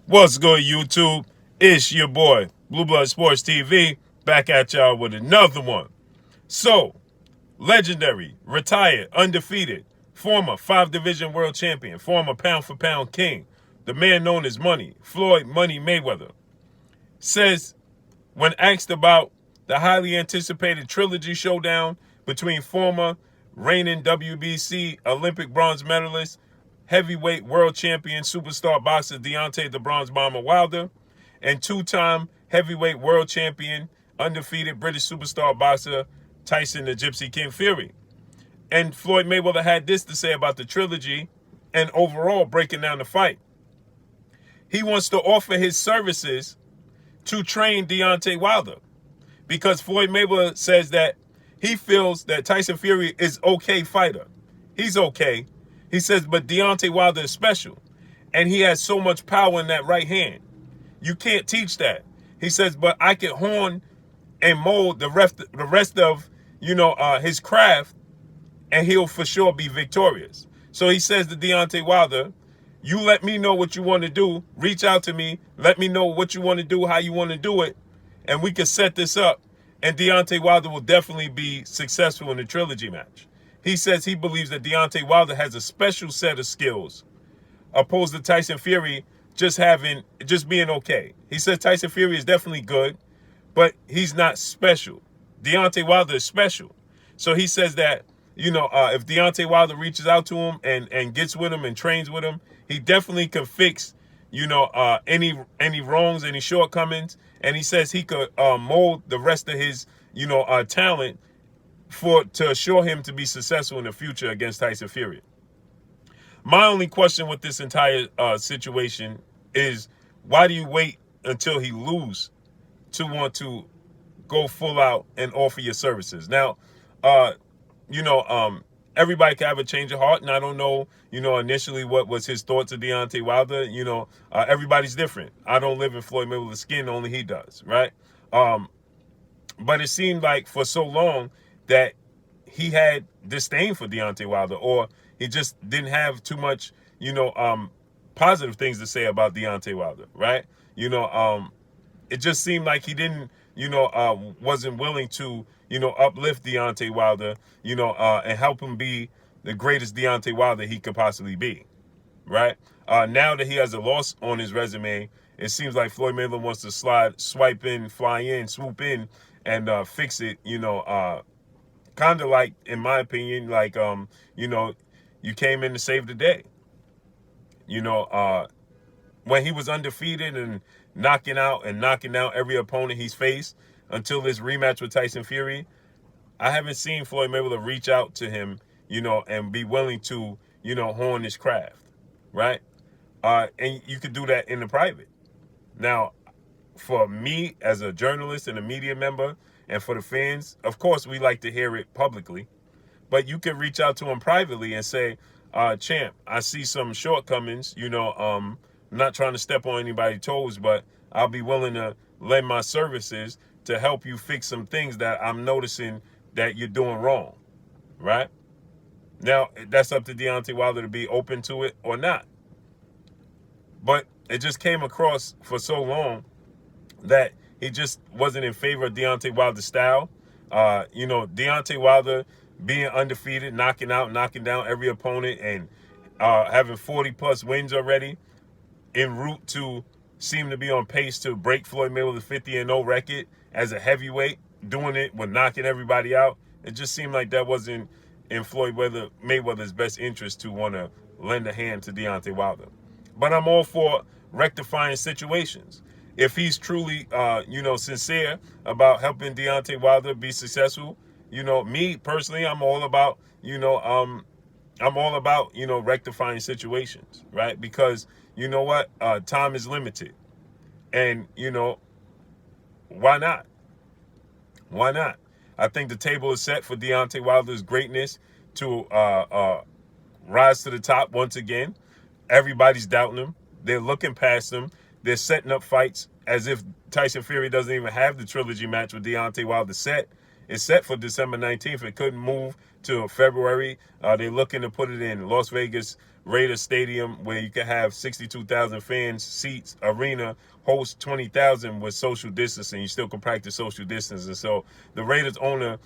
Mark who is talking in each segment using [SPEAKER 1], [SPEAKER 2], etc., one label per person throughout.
[SPEAKER 1] What's good, YouTube? It's your boy, Blue Blood Sports TV, back at y'all with another one. So, legendary, retired, undefeated, former 5 division world champion, former pound for pound king, the man known as Money, Floyd Money Mayweather, says when asked about the highly anticipated Trilogy showdown between former reigning WBC Olympic bronze medalist, heavyweight world champion superstar boxer Deontay the Bronze Bomber Wilder, and two-time heavyweight world champion, undefeated British superstar boxer Tyson the Gypsy King Fury. And Floyd Mayweather had this to say about the Trilogy and overall breaking down the fight. He wants to offer his services to train Deontay Wilder because Floyd Mayweather says that he feels that Tyson Fury is okay fighter. He's okay. He says, but Deontay Wilder is special, and he has so much power in that right hand. You can't teach that. He says, but I can hone and mold the rest of his craft, and he'll for sure be victorious. So he says to Deontay Wilder, you let me know what you want to do. Reach out to me. Let me know what you want to do, how you want to do it, and we can set this up. And Deontay Wilder will definitely be successful in the Trilogy match. He says he believes that Deontay Wilder has a special set of skills, opposed to Tyson Fury just being okay. He says Tyson Fury is definitely good, but he's not special. Deontay Wilder is special. So he says that, if Deontay Wilder reaches out to him and gets with him and trains with him, he definitely can fix, any wrongs, any shortcomings. And he says he could mold the rest of his, talent to assure him to be successful in the future against Tyson Fury. My only question with this entire situation is, why do you wait until he loses to want to go full out and offer your services? Now, everybody can have a change of heart, and I don't know, initially what was his thoughts of Deontay Wilder. Everybody's different. I don't live in Floyd Mayweather's skin, only he does, right? But it seemed like for so long that he had disdain for Deontay Wilder, or he just didn't have too much, positive things to say about Deontay Wilder, right? It just seemed like he didn't, wasn't willing to, uplift Deontay Wilder, and help him be the greatest Deontay Wilder he could possibly be, right? Now that he has a loss on his resume, it seems like Floyd Mayweather wants to swipe in, fly in, swoop in, and fix it, kind of like, in my opinion, like, you came in to save the day. When he was undefeated and knocking out every opponent he's faced until this rematch with Tyson Fury, I haven't seen Floyd Mayweather reach out to him, and be willing to, hone his craft, right? And you could do that in the private. Now, for me as a journalist and a media member, and for the fans, of course, we like to hear it publicly, but you can reach out to him privately and say, champ, I see some shortcomings, I'm not trying to step on anybody's toes, but I'll be willing to lend my services to help you fix some things that I'm noticing that you're doing wrong, right? Now, that's up to Deontay Wilder to be open to it or not. But it just came across for so long that he just wasn't in favor of Deontay Wilder's style. Deontay Wilder being undefeated, knocking down every opponent, and having 40-plus wins already, en route to seem to be on pace to break Floyd Mayweather's 50-0 record as a heavyweight, doing it with knocking everybody out. It just seemed like that wasn't in Floyd Mayweather's best interest to want to lend a hand to Deontay Wilder. But I'm all for rectifying situations. If he's truly, sincere about helping Deontay Wilder be successful, me personally, I'm all about, rectifying situations, right? Because you know what? Time is limited. And, why not? Why not? I think the table is set for Deontay Wilder's greatness to rise to the top once again. Everybody's doubting him. They're looking past him. They're setting up fights as if Tyson Fury doesn't even have the Trilogy match with Deontay Wilder set. It's set for December 19th. It couldn't move to February. They're looking to put it in Las Vegas Raiders Stadium, where you can have 62,000 fans, seats, arena, host 20,000 with social distancing. You still can practice social distancing. So the Raiders owner,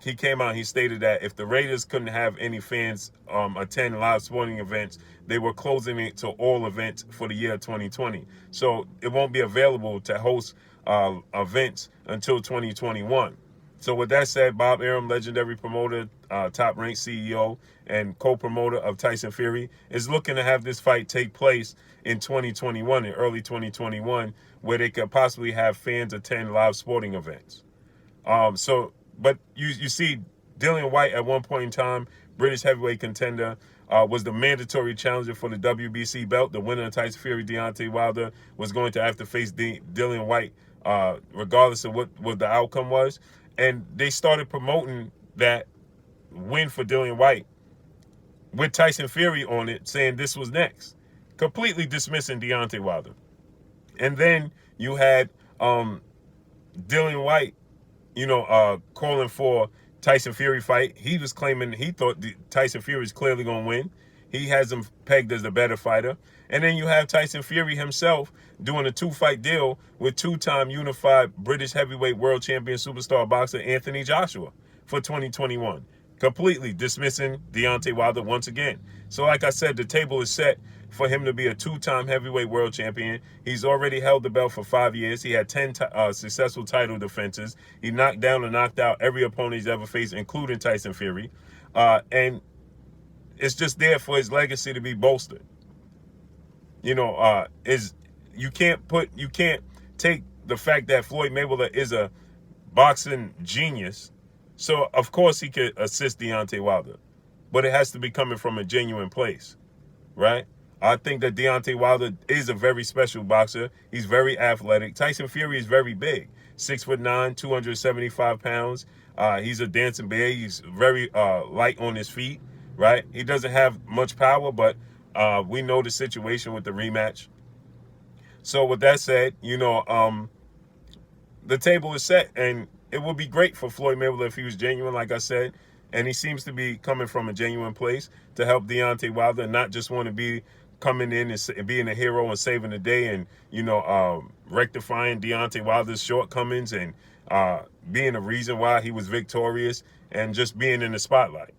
[SPEAKER 1] he came out, he stated that if the Raiders couldn't have any fans attend live sporting events, they were closing it to all events for the year 2020. So it won't be available to host events until 2021. So with that said, Bob Arum, legendary promoter, top-ranked CEO, and co-promoter of Tyson Fury, is looking to have this fight take place in 2021, in early 2021, where they could possibly have fans attend live sporting events. But you see, Dillian Whyte at one point in time, British heavyweight contender, was the mandatory challenger for the WBC belt. The winner of Tyson Fury, Deontay Wilder, was going to have to face Dillian Whyte, regardless of what the outcome was. And they started promoting that win for Dillian Whyte with Tyson Fury on it, saying this was next, completely dismissing Deontay Wilder. And then you had Dillian Whyte, calling for Tyson Fury fight. He was claiming he thought Tyson Fury is clearly going to win. He has him pegged as the better fighter. And then you have Tyson Fury himself doing a 2-fight deal with 2-time unified British heavyweight world champion superstar boxer Anthony Joshua for 2021. Completely dismissing Deontay Wilder once again. So like I said, the table is set for him to be a 2-time heavyweight world champion. He's already held the belt for 5 years. He had 10 successful title defenses. He knocked down and knocked out every opponent he's ever faced, including Tyson Fury. And it's just there for his legacy to be bolstered. You can't take the fact that Floyd Mayweather is a boxing genius. So of course he could assist Deontay Wilder, but it has to be coming from a genuine place, right? I think that Deontay Wilder is a very special boxer. He's very athletic. Tyson Fury is very big, 6'9", 275 pounds. He's a dancing bear. He's very light on his feet, right? He doesn't have much power, but we know the situation with the rematch. So with that said, the table is set, and it would be great for Floyd Mayweather if he was genuine, like I said, and he seems to be coming from a genuine place to help Deontay Wilder, and not just want to be coming in and being a hero and saving the day and, rectifying Deontay Wilder's shortcomings and being a reason why he was victorious and just being in the spotlight.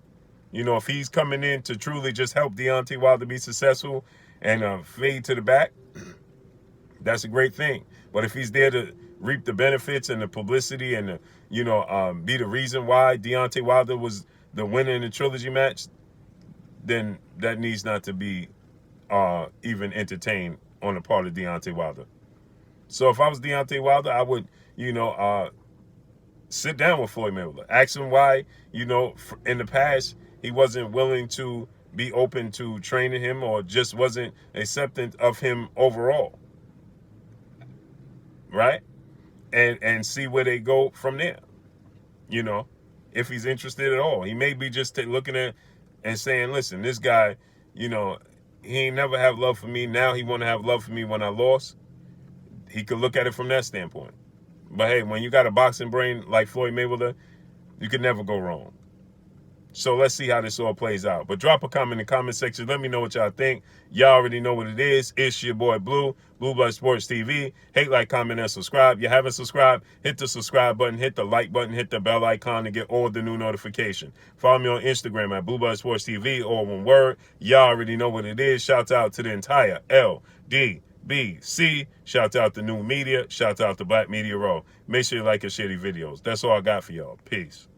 [SPEAKER 1] If he's coming in to truly just help Deontay Wilder be successful and fade to the back, that's a great thing. But if he's there to reap the benefits and the publicity and be the reason why Deontay Wilder was the winner in the Trilogy match, then that needs not to be even entertained on the part of Deontay Wilder. So if I was Deontay Wilder, I would, sit down with Floyd Mayweather. Ask him why, in the past, he wasn't willing to be open to training him or just wasn't acceptant of him overall. Right? And see where they go from there. If he's interested at all. He may be just looking at and saying, listen, this guy, he ain't never have love for me. Now he want to have love for me when I lost. He could look at it from that standpoint. But hey, when you got a boxing brain like Floyd Mayweather, you could never go wrong. So let's see how this all plays out. But drop a comment in the comment section. Let me know what y'all think. Y'all already know what it is. It's your boy Blue, Blue Blood Sports TV. Hate, like, comment, and subscribe. You haven't subscribed, hit the subscribe button, hit the like button, hit the bell icon to get all the new notification. Follow me on Instagram at Blue Blood Sports TV, all one word. Y'all already know what it is. Shout out to the entire LDBC. Shout out to New Media. Shout out to Black Media Row. Make sure you like and share these videos. That's all I got for y'all. Peace.